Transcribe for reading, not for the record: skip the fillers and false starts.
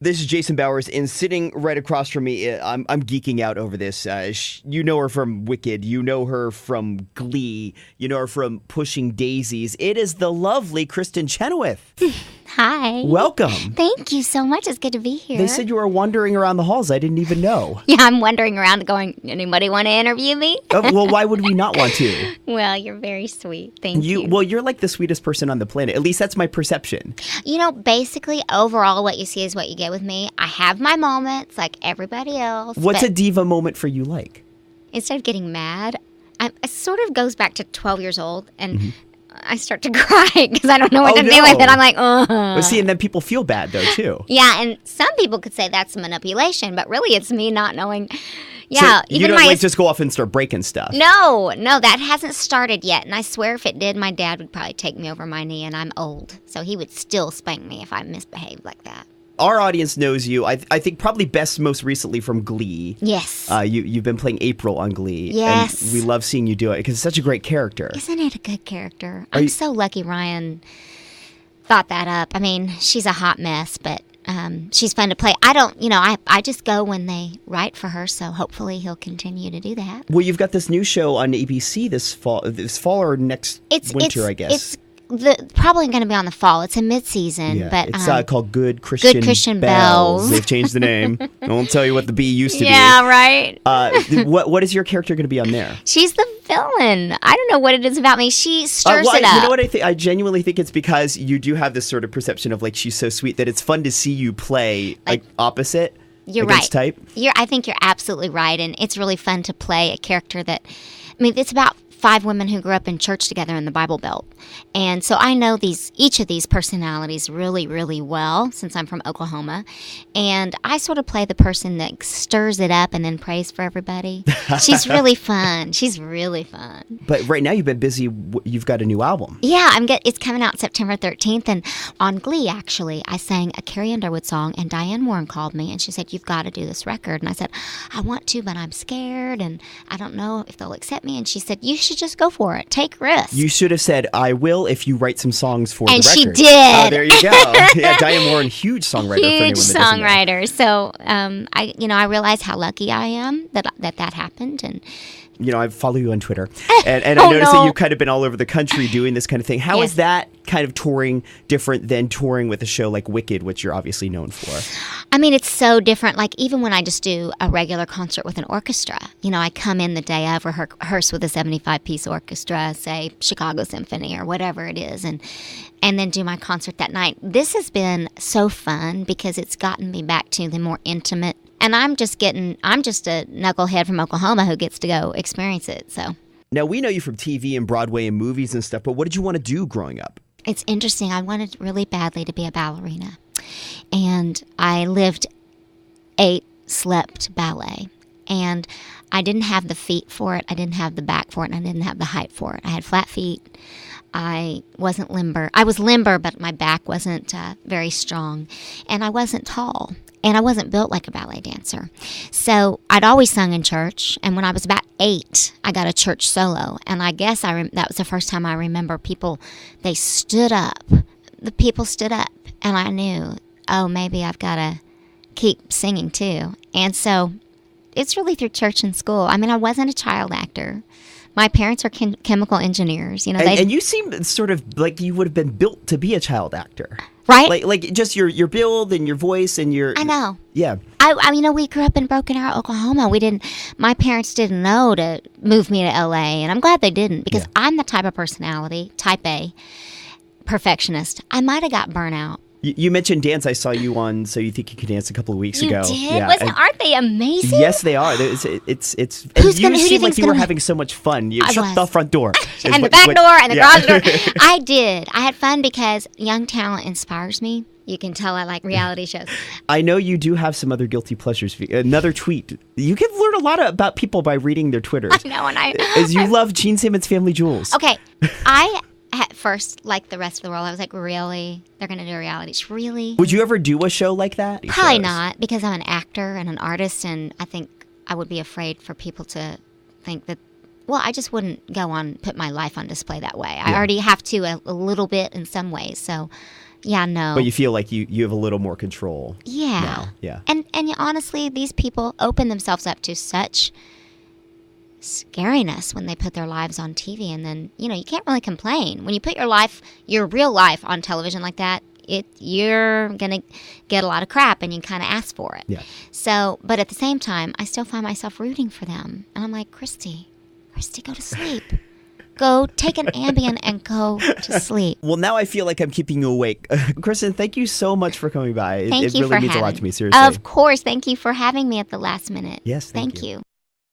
This is Jason Bowers, and sitting right across from me, I'm geeking out over this. You know her from Wicked. You know her from Glee. You know her from Pushing Daisies. It is the lovely Kristin Chenoweth. Hi. Welcome. Thank you so much. It's good to be here. They said you were wandering around the halls. I didn't even know. Yeah, I'm wandering around going, anybody want to interview me? Well, why would we not want to? Well, you're very sweet. Thank you. Well, you're like the sweetest person on the planet. At least that's my perception. You know, basically, overall, what you see is what you get with me. I have my moments like everybody else. What's a diva moment for you like? Instead of getting mad, it sort of goes back to 12 years old, and I start to cry because I don't know what to do with it. I'm like, Well, see, and then people feel bad, though, too. Yeah, and some people could say that's manipulation, but really it's me not knowing. Yeah, so you don't just go off and start breaking stuff. No, that hasn't started yet. And I swear if it did, my dad would probably take me over my knee, and I'm old. So he would still spank me if I misbehaved like that. Our audience knows you, I think, probably best most recently from Glee. Yes. You've been playing April on Glee. Yes. And we love seeing you do it because it's such a great character. Isn't it a good character? I'm so lucky Ryan thought that up. I mean, she's a hot mess, but she's fun to play. I just go when they write for her, so hopefully he'll continue to do that. Well, you've got this new show on ABC this fall or next winter, I guess. It's probably going to be on the fall. It's a mid-season, but it's called Good Christian Bells. They've changed the name. I won't tell you what the B used to be. Yeah, right. What is your character going to be on there? She's the villain. I don't know what it is about me. She stirs it up. You know what I think? I genuinely think it's because you do have this sort of perception of like she's so sweet that it's fun to see you play like opposite. You're against right. Type. I think you're absolutely right, and it's really fun to play a character that. I mean, it's about 5 women who grew up in church together in the Bible Belt. And so I know each of these personalities really, really well since I'm from Oklahoma. And I sort of play the person that stirs it up and then prays for everybody. She's really fun. She's really fun. But right now you've been busy. You've got a new album. Yeah, it's coming out September 13th. And on Glee, actually, I sang a Carrie Underwood song. And Diane Warren called me and she said, "You've got to do this record." And I said, "I want to, but I'm scared. And I don't know if they'll accept me." And she said, "You should just go for it. Take risks." You should have said, "I will if you write some songs for the record." And she did. Oh, there you go. Yeah, Diane Warren, huge songwriter. Huge for anyone that songwriter. So I realize how lucky I am that happened. And I follow you on Twitter, and I noticed that you've kind of been all over the country doing this kind of thing. How is that kind of touring different than touring with a show like Wicked, which you're obviously known for? I mean, it's so different. Like, even when I just do a regular concert with an orchestra, I come in the day of, rehearse with a 75-piece orchestra, say Chicago Symphony or whatever it is, and then do my concert that night. This has been so fun because it's gotten me back to the more intimate. And I'm just a knucklehead from Oklahoma who gets to go experience it. So now we know you from TV and Broadway and movies and stuff, but what did you want to do growing up? It's interesting. I wanted really badly to be a ballerina. And I slept ballet. And I didn't have the feet for it. I didn't have the back for it. And I didn't have the height for it. I had flat feet. I wasn't limber. I was limber, but my back wasn't very strong. And I wasn't tall. And I wasn't built like a ballet dancer. So I'd always sung in church. And when I was about 8, I got a church solo. And I guess that was the first time I remember they stood up. The people stood up. And I knew, maybe I've got to keep singing too. And so it's really through church and school. I mean, I wasn't a child actor. My parents are chemical engineers. And you seem sort of like you would have been built to be a child actor. Right? Like just your build and your voice and your... I know. Yeah. We grew up in Broken Arrow, Oklahoma. My parents didn't know to move me to L.A., and I'm glad they didn't because I'm the type of personality, type A, perfectionist. I might have got burnt out. You mentioned dance. I saw you on So You Think You Can Dance a couple of weeks ago. You did? Yeah. Aren't they amazing? Yes, they are. It's Who seem like you were having so much fun. You shut the front door. And the back door and the garage door. I did. I had fun because young talent inspires me. You can tell I like reality shows. I know you do have some other guilty pleasures. Another tweet. You can learn a lot about people by reading their Twitters. I know. As you love Gene Simmons' Family Jewels. Okay. At first, like the rest of the world, I was like, really? They're going to do a reality show? Really? Would you ever do a show like that? Probably not, because I'm an actor and an artist, and I think I would be afraid for people to think that, I just wouldn't put my life on display that way. I already have to a little bit in some ways, so Yeah, no. But you feel like you have a little more control. Yeah. Now. Yeah. And honestly, these people open themselves up to such scariness when they put their lives on TV, and then, you can't really complain. When you put your real life on television like that, you're going to get a lot of crap, and you kind of ask for it. Yeah. So, but at the same time, I still find myself rooting for them. And I'm like, Christy, go to sleep. Go take an Ambien and go to sleep. Well, now I feel like I'm keeping you awake. Kristin, thank you so much for coming by. Thank it you really for means having a lot to me, seriously. Of course. Thank you for having me at the last minute. Yes, thank you. you.